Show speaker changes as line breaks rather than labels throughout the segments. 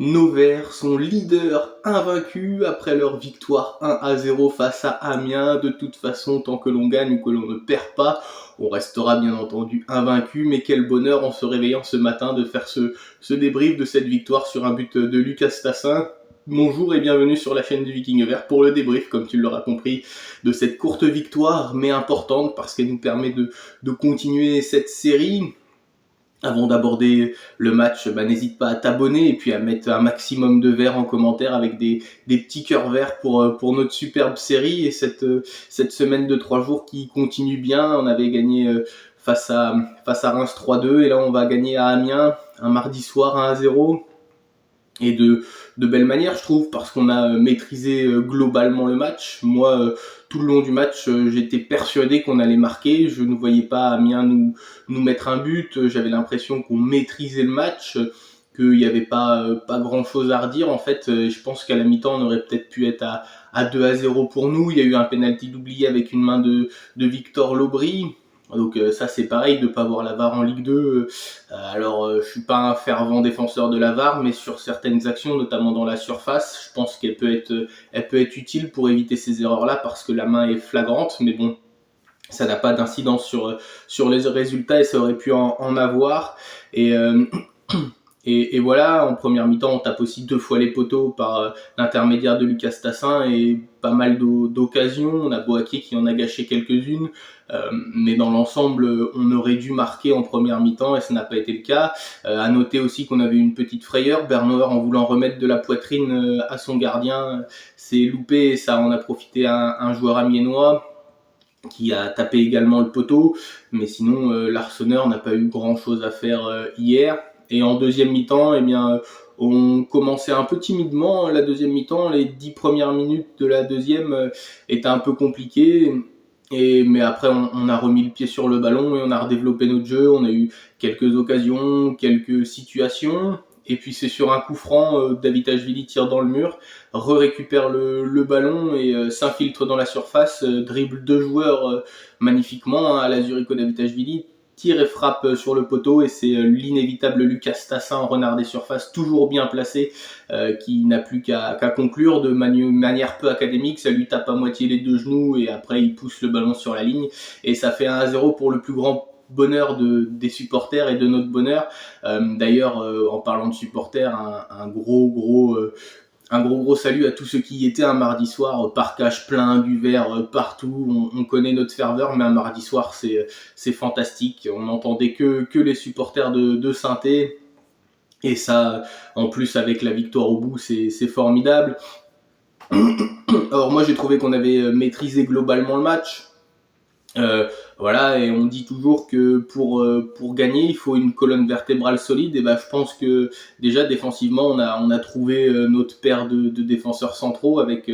Nos Verts sont leaders invaincus après leur victoire 1-0 face à Amiens. De toute façon, tant que l'on gagne ou que l'on ne perd pas, on restera bien entendu invaincu. Mais quel bonheur en se réveillant ce matin de faire ce débrief de cette victoire sur un but de Lucas Tassin. Bonjour et bienvenue sur la chaîne du Viking Vert pour le débrief, comme tu l'auras compris, de cette courte victoire, mais importante parce qu'elle nous permet de continuer cette série. Avant d'aborder le match, n'hésite pas à t'abonner et puis à mettre un maximum de verts en commentaire avec des petits cœurs verts pour notre superbe série et cette semaine de 3 jours qui continue bien. On avait gagné face à Reims 3-2 et là on va gagner à Amiens un mardi soir 1-0 et de belle manière je trouve parce qu'on a maîtrisé globalement le match. Moi tout le long du match j'étais persuadé qu'on allait marquer, je ne voyais pas Amiens nous mettre un but, j'avais l'impression qu'on maîtrisait le match, qu'il n'y avait pas grand chose à redire en fait. Je pense qu'à la mi-temps on aurait peut-être pu être à 2-0 pour nous. Il y a eu un penalty d'oublié avec une main de Victor Lobry. Donc ça c'est pareil de pas voir la VAR en Ligue 2. Alors je suis pas un fervent défenseur de la VAR, mais sur certaines actions, notamment dans la surface, je pense qu'elle peut être utile pour éviter ces erreurs-là parce que la main est flagrante. Mais bon, ça n'a pas d'incidence sur les résultats et ça aurait pu en avoir. Et voilà, en première mi-temps, on tape aussi 2 fois les poteaux par l'intermédiaire de Lucas Tassin et pas mal d'occasions. On a Boaké qui en a gâché quelques-unes, mais dans l'ensemble, on aurait dû marquer en première mi-temps et ça n'a pas été le cas. À noter aussi qu'on avait une petite frayeur. Bernauer, en voulant remettre de la poitrine à son gardien, s'est loupé et ça en a profité un joueur amiénois qui a tapé également le poteau. Mais sinon, l'Arseneur n'a pas eu grand-chose à faire hier. Et en deuxième mi-temps, on commençait un peu timidement la deuxième mi-temps. Les 10 premières minutes de la deuxième étaient un peu compliquées. Mais après, on a remis le pied sur le ballon et on a redéveloppé notre jeu. On a eu quelques occasions, quelques situations. Et puis c'est sur un coup franc, Davitashvili tire dans le mur, récupère le ballon et s'infiltre dans la surface, dribble 2 joueurs magnifiquement, à la Zuricho Davitashvili, tire et frappe sur le poteau et c'est l'inévitable Lucas Tassin en renard des surfaces, toujours bien placé, qui n'a plus qu'à conclure de manière peu académique. Ça lui tape à moitié les 2 genoux et après il pousse le ballon sur la ligne et ça fait 1-0 pour le plus grand bonheur des supporters et de notre bonheur. D'ailleurs, en parlant de supporters, un gros salut à tous ceux qui y étaient un mardi soir, parcage plein, du verre partout. On connaît notre ferveur, mais un mardi soir c'est fantastique. On n'entendait que les supporters de Saint-Étienne. Et ça, en plus avec la victoire au bout, c'est formidable. Alors moi j'ai trouvé qu'on avait maîtrisé globalement le match. Voilà, et on dit toujours que pour gagner, il faut une colonne vertébrale solide. Et je pense que déjà défensivement, on a trouvé notre paire de défenseurs centraux avec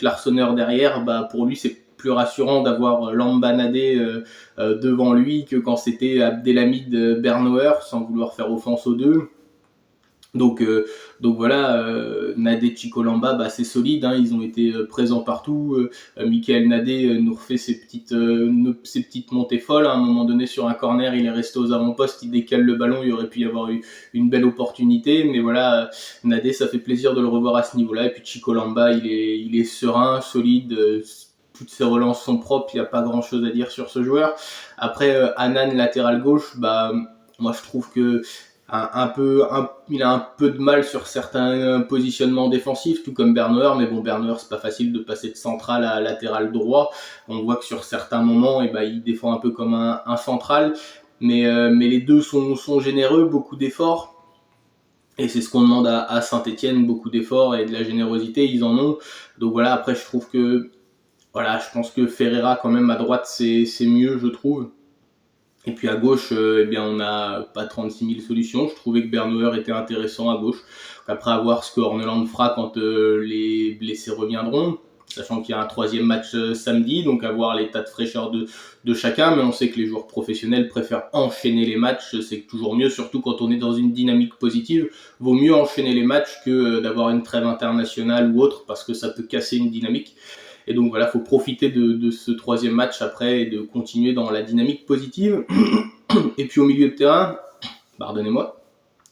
l'Arseneur derrière. Pour lui, c'est plus rassurant d'avoir Lambanadé devant lui que quand c'était Abdelhamid Bernauer, sans vouloir faire offense aux deux. Donc voilà, Nadé, Chicolamba, c'est solide, hein, ils ont été présents partout. Michael Nadé nous refait ses petites montées folles. À un moment donné, sur un corner, il est resté aux avant-postes, il décale le ballon, il y aurait pu y avoir eu une belle opportunité. Mais voilà, Nadé, ça fait plaisir de le revoir à ce niveau-là. Et puis Chicolamba, il est serein, solide. Toutes ses relances sont propres, il n'y a pas grand-chose à dire sur ce joueur. Après, Anan, latéral gauche, moi je trouve que il a un peu de mal sur certains positionnements défensifs, tout comme Bernauer, mais bon, Bernauer, c'est pas facile de passer de central à latéral droit. On voit que sur certains moments, il défend un peu comme un central, mais les deux sont généreux, beaucoup d'efforts. Et c'est ce qu'on demande à Saint-Étienne, beaucoup d'efforts et de la générosité, ils en ont. Donc voilà, après je trouve que je pense que Ferreira quand même à droite c'est mieux, je trouve. Et puis à gauche, on n'a pas 36 000 solutions. Je trouvais que Bernauer était intéressant à gauche. Après, à voir ce que Horneland fera quand les blessés reviendront, sachant qu'il y a un 3e match samedi, donc à voir l'état de fraîcheur de chacun. Mais on sait que les joueurs professionnels préfèrent enchaîner les matchs. C'est toujours mieux, surtout quand on est dans une dynamique positive. Vaut mieux enchaîner les matchs que d'avoir une trêve internationale ou autre, parce que ça peut casser une dynamique. Et donc voilà, il faut profiter de ce 3e match après et de continuer dans la dynamique positive. Et puis au milieu de terrain, pardonnez-moi,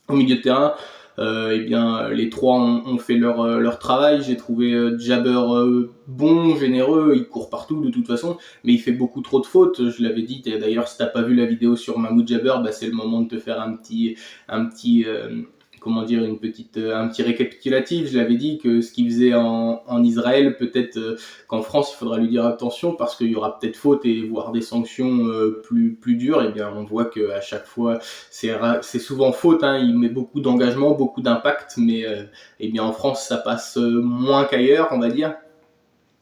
au milieu de terrain, Eh bien les trois ont fait leur travail. J'ai trouvé Jabber bon, généreux, il court partout de toute façon, mais il fait beaucoup trop de fautes. Je l'avais dit, d'ailleurs si t'as pas vu la vidéo sur Mahmoud Jabber, bah, c'est le moment de te faire un petit comment dire, un petit récapitulatif. Je l'avais dit que ce qu'il faisait en Israël, peut-être qu'en France, il faudra lui dire attention parce qu'il y aura peut-être faute et voire des sanctions plus dures. Et bien, on voit que à chaque fois, c'est souvent faute. Hein. Il met beaucoup d'engagement, beaucoup d'impact, mais eh bien en France, ça passe moins qu'ailleurs, on va dire.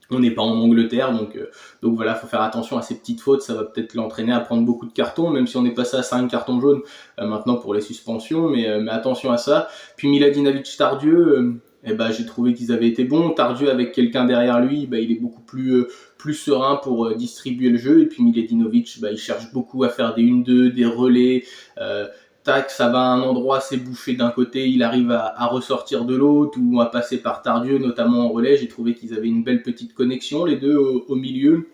On n'est pas en Angleterre, donc voilà, faut faire attention à ces petites fautes. Ça va peut-être l'entraîner à prendre beaucoup de cartons, même si on est passé à 5 cartons jaunes maintenant pour les suspensions, mais attention à ça. Puis Miladinovic Tardieu, j'ai trouvé qu'ils avaient été bons. Tardieu avec quelqu'un derrière lui, il est beaucoup plus serein pour distribuer le jeu. Et puis Miladinovic, il cherche beaucoup à faire des 1-2, des relais. Tac, ça va à un endroit, c'est bouché d'un côté, il arrive à ressortir de l'autre ou à passer par Tardieu, notamment en relais. J'ai trouvé qu'ils avaient une belle petite connexion, les deux au milieu.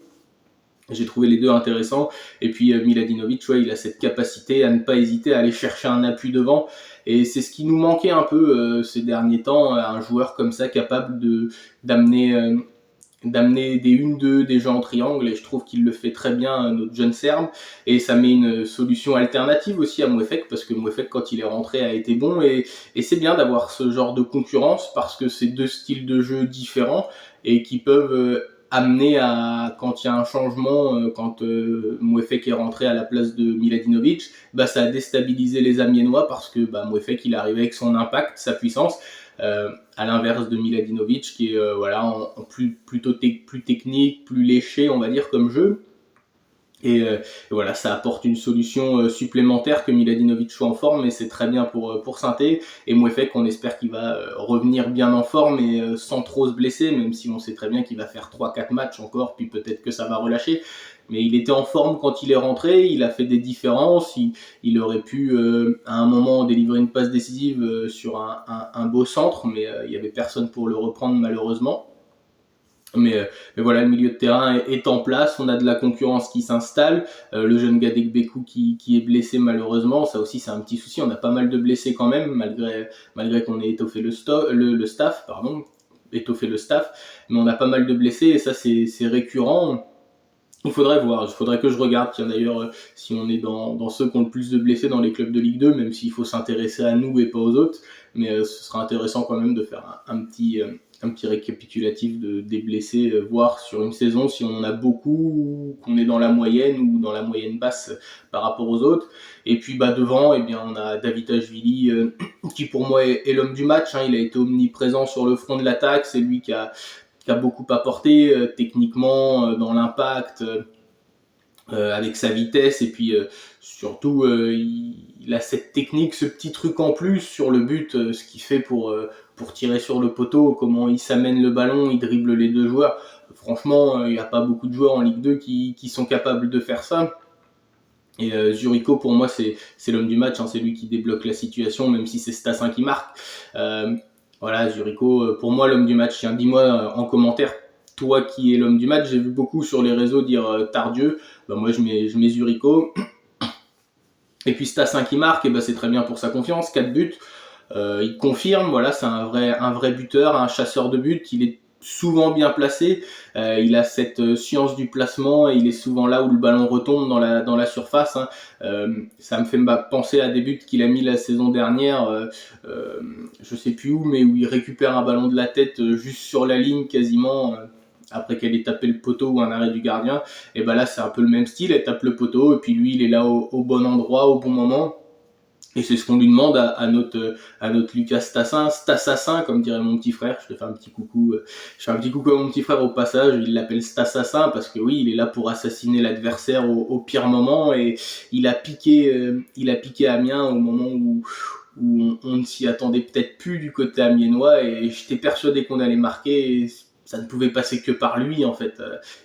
J'ai trouvé les deux intéressants. Et puis Miladinovic, il a cette capacité à ne pas hésiter à aller chercher un appui devant. Et c'est ce qui nous manquait un peu ces derniers temps, un joueur comme ça capable d'amener d'amener des 1-2, des jeux en triangle, et je trouve qu'il le fait très bien, notre jeune Serbe, et ça met une solution alternative aussi à Mouefek, parce que Mouefek, quand il est rentré, a été bon, et c'est bien d'avoir ce genre de concurrence, parce que c'est deux styles de jeu différents, et qui peuvent amener à, quand il y a un changement, quand Mouefek est rentré à la place de Miladinovic, ça a déstabilisé les Amiénois, parce que Mouefek, il est arrivé avec son impact, sa puissance, à l'inverse de Miladinovic qui est en plus technique, plus léché, on va dire, comme jeu. Et voilà, ça apporte une solution supplémentaire que Miladinovic soit en forme, et c'est très bien pour Saint-Étienne. Et Mouefek, on espère qu'il va revenir bien en forme et sans trop se blesser, même si on sait très bien qu'il va faire 3-4 matchs encore, puis peut-être que ça va relâcher. Mais il était en forme quand il est rentré, il a fait des différences, il aurait pu à un moment délivrer une passe décisive sur un beau centre, mais il n'y avait personne pour le reprendre malheureusement. Mais voilà, le milieu de terrain est en place, on a de la concurrence qui s'installe, le jeune Gadek Bekou qui est blessé malheureusement, ça aussi c'est un petit souci, on a pas mal de blessés quand même, malgré qu'on ait étoffé le staff, étoffé le staff, mais on a pas mal de blessés et ça c'est récurrent. Il faudrait que je regarde, tiens d'ailleurs, si on est dans ceux qui ont le plus de blessés dans les clubs de Ligue 2, même s'il faut s'intéresser à nous et pas aux autres, mais ce sera intéressant quand même de faire un petit récapitulatif des blessés, voir sur une saison si on en a beaucoup, qu'on est dans la moyenne ou dans la moyenne basse par rapport aux autres. Et puis devant, on a Davitashvili qui pour moi est l'homme du match, hein, il a été omniprésent sur le front de l'attaque, c'est lui qui a beaucoup apporté techniquement dans l'impact, avec sa vitesse, et puis surtout il a cette technique, ce petit truc en plus sur le but, ce qu'il fait pour tirer sur le poteau, comment il s'amène le ballon, il dribble les deux joueurs. Franchement, il n'y a pas beaucoup de joueurs en Ligue 2 qui sont capables de faire ça. Et Zurico, pour moi, c'est l'homme du match, hein, c'est lui qui débloque la situation, même si c'est Stassin qui marque. Voilà, Zurico, pour moi, l'homme du match. Tiens, dis-moi en commentaire, toi qui es l'homme du match. J'ai vu beaucoup sur les réseaux dire Tardieu. Moi, je mets Zurico. Et puis Stassin qui marque, c'est très bien pour sa confiance. 4 buts. Il confirme, voilà, c'est un vrai buteur, un chasseur de buts. Il est souvent bien placé, il a cette science du placement et il est souvent là où le ballon retombe dans la surface, hein. Ça me fait penser à des buts qu'il a mis la saison dernière, je sais plus où, mais où il récupère un ballon de la tête juste sur la ligne quasiment, après qu'elle ait tapé le poteau ou un arrêt du gardien. Et là c'est un peu le même style, elle tape le poteau et puis lui il est là au bon endroit au bon moment. Et c'est ce qu'on lui demande à notre Lucas Stassassin, comme dirait mon petit frère. Je te fais un petit coucou. Je fais un petit coucou à mon petit frère au passage. Il l'appelle Stassassin parce que oui, il est là pour assassiner l'adversaire au pire moment. Et il a piqué Amiens au moment où on ne s'y attendait peut-être plus du côté amiénois. Et j'étais persuadé qu'on allait marquer. Et ça ne pouvait passer que par lui en fait.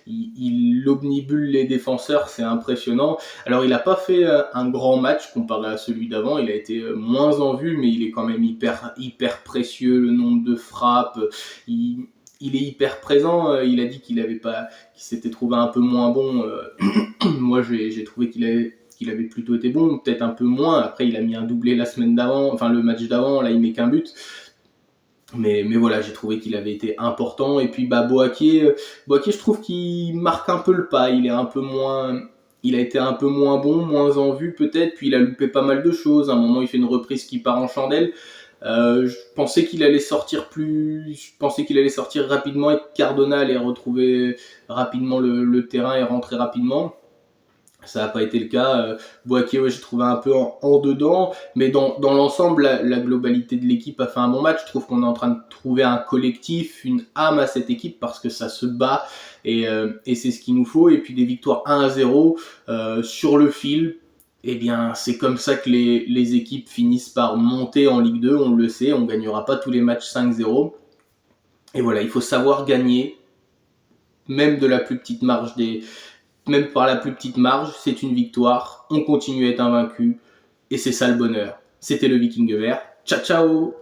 Il omnibule les défenseurs, c'est impressionnant. Alors il n'a pas fait un grand match comparé à celui d'avant, il a été moins en vue, mais il est quand même hyper précieux, le nombre de frappes, il est hyper présent. Il a dit qu'il s'était trouvé un peu moins bon. Moi j'ai trouvé qu'il qu'il avait plutôt été bon, peut-être un peu moins. Après, il a mis un doublé la semaine d'avant, enfin le match d'avant, là il met qu'un but. Mais voilà, j'ai trouvé qu'il avait été important. Et puis Boaké, je trouve qu'il marque un peu le pas. Il a été un peu moins bon, moins en vue peut-être. Puis il a loupé pas mal de choses. À un moment, il fait une reprise qui part en chandelle. Je pensais qu'il allait sortir rapidement et que Cardona allait retrouver rapidement le terrain et rentrer rapidement. Ça n'a pas été le cas. Boaké, j'ai trouvé un peu en dedans, mais dans l'ensemble, la globalité de l'équipe a fait un bon match. Je trouve qu'on est en train de trouver un collectif, une âme à cette équipe parce que ça se bat et c'est ce qu'il nous faut. Et puis des victoires 1-0 sur le fil. Eh bien, c'est comme ça que les équipes finissent par monter en Ligue 2. On le sait, on gagnera pas tous les matchs 5-0. Et voilà, il faut savoir gagner, même de la plus petite marge même par la plus petite marge, c'est une victoire. On continue à être invaincu et c'est ça le bonheur. C'était le Viking vert. Ciao ciao.